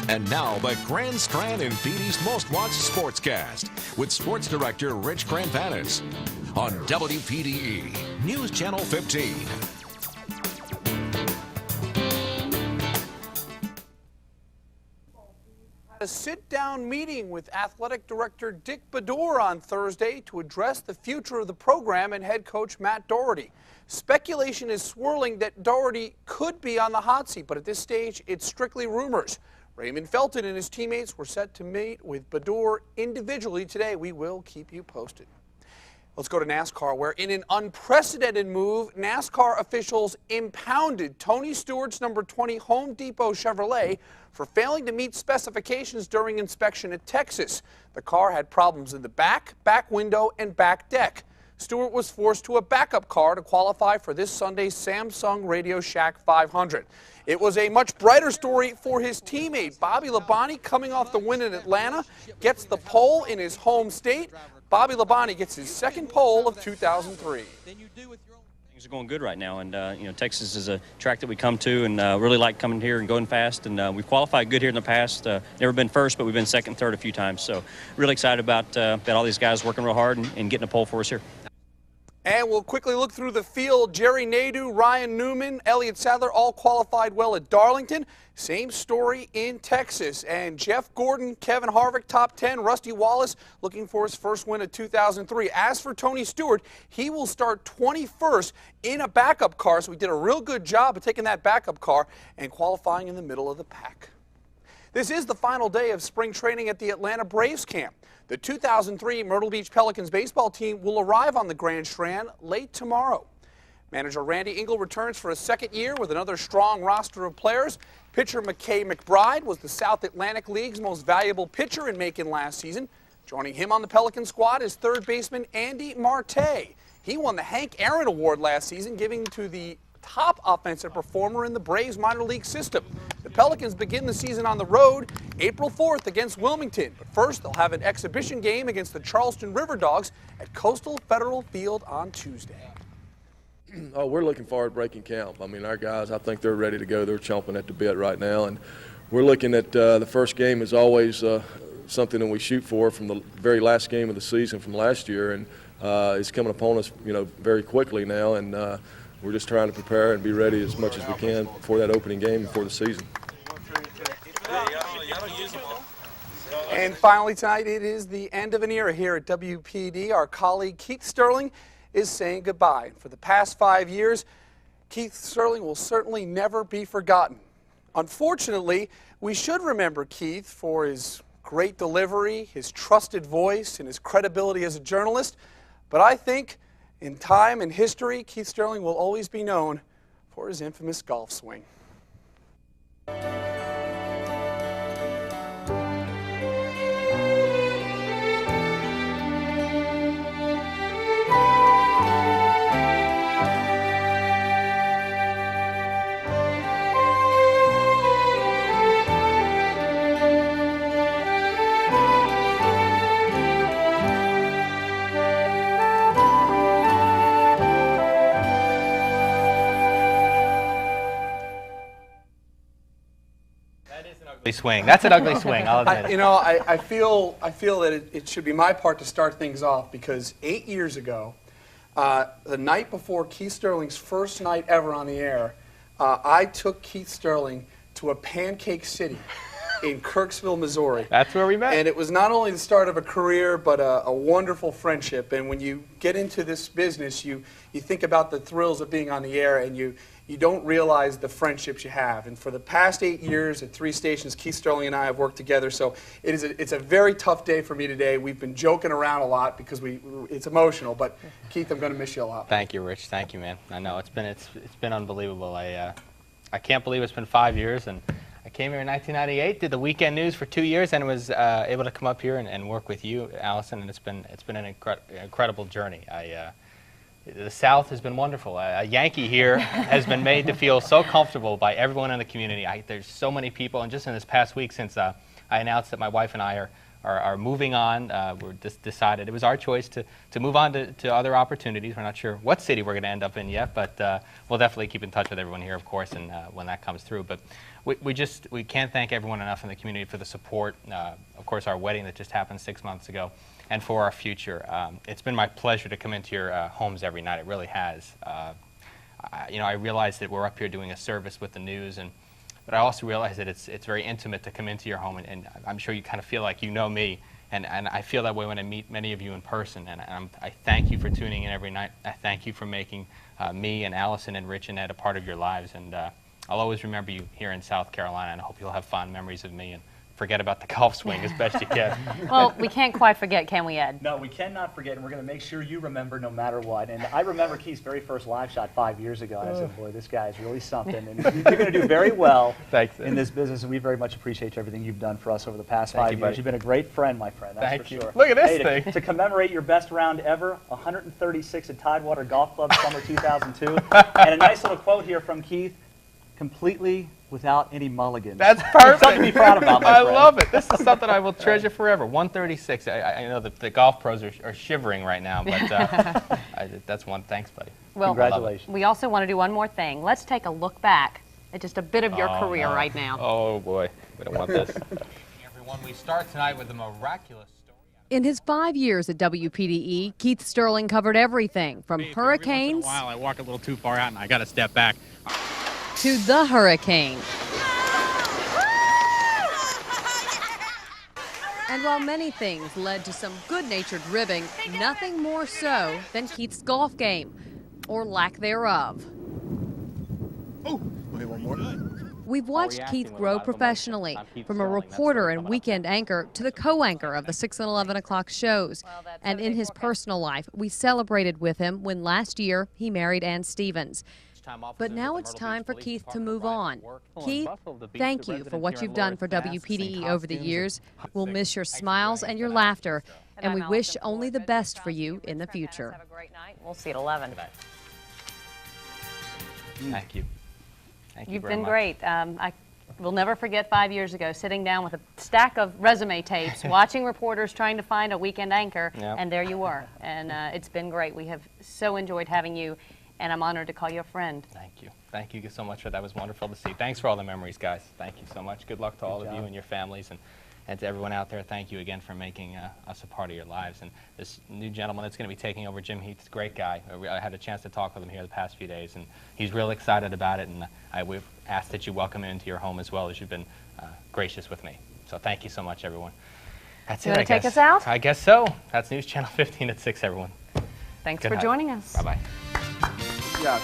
And now, the Grand Strand and Wpde's most watched sportscast with sports director Rich Chrampanis on WPDE News Channel 15. A sit-down meeting with athletic director Dick Baddour on Thursday to address the future of the program and head coach Matt Doherty. Speculation is swirling that Doherty could be on the hot seat, but at this stage, it's strictly rumors. Raymond Felton and his teammates were set to meet with Baddour individually today. We will keep you posted. Let's go to NASCAR, where in an unprecedented move, NASCAR officials impounded Tony Stewart's number 20 Home Depot Chevrolet for failing to meet specifications during inspection at Texas. The car had problems in the back window, and back deck. Stewart was forced to a backup car to qualify for this Sunday's Samsung Radio Shack 500. It was a much brighter story for his teammate. Bobby Labonte, coming off the win in Atlanta, gets the pole in his home state. Bobby Labonte gets his second pole of 2003. Things are going good right now, and Texas is a track that we come to and really like coming here and going fast, and we've qualified good here in the past. Never been first, but we've been second, third a few times, so really excited about all these guys working real hard and getting a pole for us here. And we'll quickly look through the field. Jerry Nadeau, Ryan Newman, Elliott Sadler all qualified well at Darlington. Same story in Texas. And Jeff Gordon, Kevin Harvick, top 10. Rusty Wallace looking for his first win of 2003. As for Tony Stewart, he will start 21st in a backup car. So he did a real good job of taking that backup car and qualifying in the middle of the pack. This is the final day of spring training at the Atlanta Braves camp. The 2003 Myrtle Beach Pelicans baseball team will arrive on the Grand Strand late tomorrow. Manager Randy Engel returns for a second year with another strong roster of players. Pitcher McKay McBride was the South Atlantic League's most valuable pitcher in Macon last season. Joining him on the Pelican squad is third baseman Andy Marte. He won the Hank Aaron Award last season, giving to the top offensive performer in the Braves minor league system. The Pelicans begin the season on the road April 4th against Wilmington. But first, they'll have an exhibition game against the Charleston River Dogs at Coastal Federal Field on Tuesday. Oh, we're looking forward to breaking camp. I mean, our guys, I think they're ready to go. They're chomping at the bit right now. And we're looking at the first game is always something that we shoot for from the very last game of the season from last year. And it's coming upon us, very quickly now. And we're just trying to prepare and be ready as much as we can for that opening game before the season. And finally tonight, it is the end of an era here at WPD. Our colleague Keith Sterling is saying goodbye. For the past 5 years, Keith Sterling will certainly never be forgotten. Unfortunately, we should remember Keith for his great delivery, his trusted voice, and his credibility as a journalist. But I think in time and history, Keith Sterling will always be known for his infamous golf swing. Swing. That's an ugly swing, I'll admit it. I feel that it should be my part to start things off because 8 years ago, the night before Keith Sterling's first night ever on the air, I took Keith Sterling to a Pancake City in Kirksville, Missouri. That's where we met. And it was not only the start of a career, but a wonderful friendship. And when you get into this business, you think about the thrills of being on the air, and you don't realize the friendships you have. And for the past 8 years at 3 stations, Keith Sterling and I have worked together. So it's a very tough day for me today. We've been joking around a lot because it's emotional. But Keith, I'm going to miss you a lot. Thank you, Rich. Thank you, man. I know it's been unbelievable. I can't believe it's been 5 years, and I came here in 1998, did the weekend news for 2 years, and was able to come up here and work with you, Allison. And it's been an incredible journey. The South has been wonderful. A Yankee here has been made to feel so comfortable by everyone in the community. There's so many people, and just in this past week since I announced that my wife and I are moving on. We're just decided it was our choice to move on to other opportunities. We're not sure what city we're going to end up in yet, but we'll definitely keep in touch with everyone here, of course, and when that comes through. But we can't thank everyone enough in the community for the support. Of course, our wedding that just happened 6 months ago, and for our future. It's been my pleasure to come into your homes every night. It really has. I realize that we're up here doing a service with the news, but I also realize that it's very intimate to come into your home, and I'm sure you kind of feel like you know me, and I feel that way when I meet many of you in person, and I thank you for tuning in every night. I thank you for making me and Allison and Rich and Ed a part of your lives, and I'll always remember you here in South Carolina, and I hope you'll have fond memories of me and forget about the golf swing as best you can. Well, we can't quite forget, can we, Ed? No, we cannot forget, and we're going to make sure you remember no matter what. And I remember Keith's very first live shot 5 years ago, and I said, boy, this guy is really something. And you're going to do very well in this business, and we very much appreciate everything you've done for us over the past 5 years. buddy. You've been a great friend, my friend, that's Thank for you. sure. Look at this Hey, thing. To commemorate your best round ever, 136 at Tidewater Golf Club, summer 2002. And a nice little quote here from Keith, completely without any mulligans. That's perfect. Something to be proud about, my I friend. love it. This is something I will treasure forever. 136. I know the golf pros are shivering right now, but that's one. Thanks, buddy. Well, Congratulations. we also want to do one more thing. Let's take a look back at just a bit of your career no. right now. Oh, boy. We don't want this. Everyone, we start tonight with a miraculous story. In his 5 years at WPDE, Keith Sterling covered everything from hurricanes Every once in a while, I walk a little too far out and I got to step back. to the hurricane. And while many things led to some good-natured ribbing, nothing more so than Keith's golf game, or lack thereof. Oh, wait, one more. We've watched Keith grow professionally, from a reporter and weekend anchor to the co-anchor of the 6 and 11 o'clock shows. And in his personal life, we celebrated with him when last year he married Ann Stevens. But now it's time for Keith to move on. Keith, thank you for what you've done for WPDE over the years. We'll miss your smiles and your laughter, and we wish only the best for you in the future. Have a great night. We'll see you at 11. Thank you. Thank you You've very been much. great. I will never forget 5 years ago sitting down with a stack of resume tapes, watching reporters trying to find a weekend anchor, Yep. and there you were. And it's been great. We have so enjoyed having you, and I'm honored to call you a friend. Thank you. Thank you so much for that. It was wonderful to see. Thanks for all the memories, guys. Thank you so much. Good luck to all of you and your families. And to everyone out there, thank you again for making us a part of your lives. And this new gentleman that's going to be taking over, Jim Heath's a great guy. I had a chance to talk with him here the past few days, and he's real excited about it. And we've asked that you welcome him into your home as well, as you've been gracious with me. So thank you so much, everyone. That's You it, wanna I guess. take us out? I guess so. That's News Channel 15 at 6, everyone. Thanks Good for night. joining us. Bye-bye. Yeah.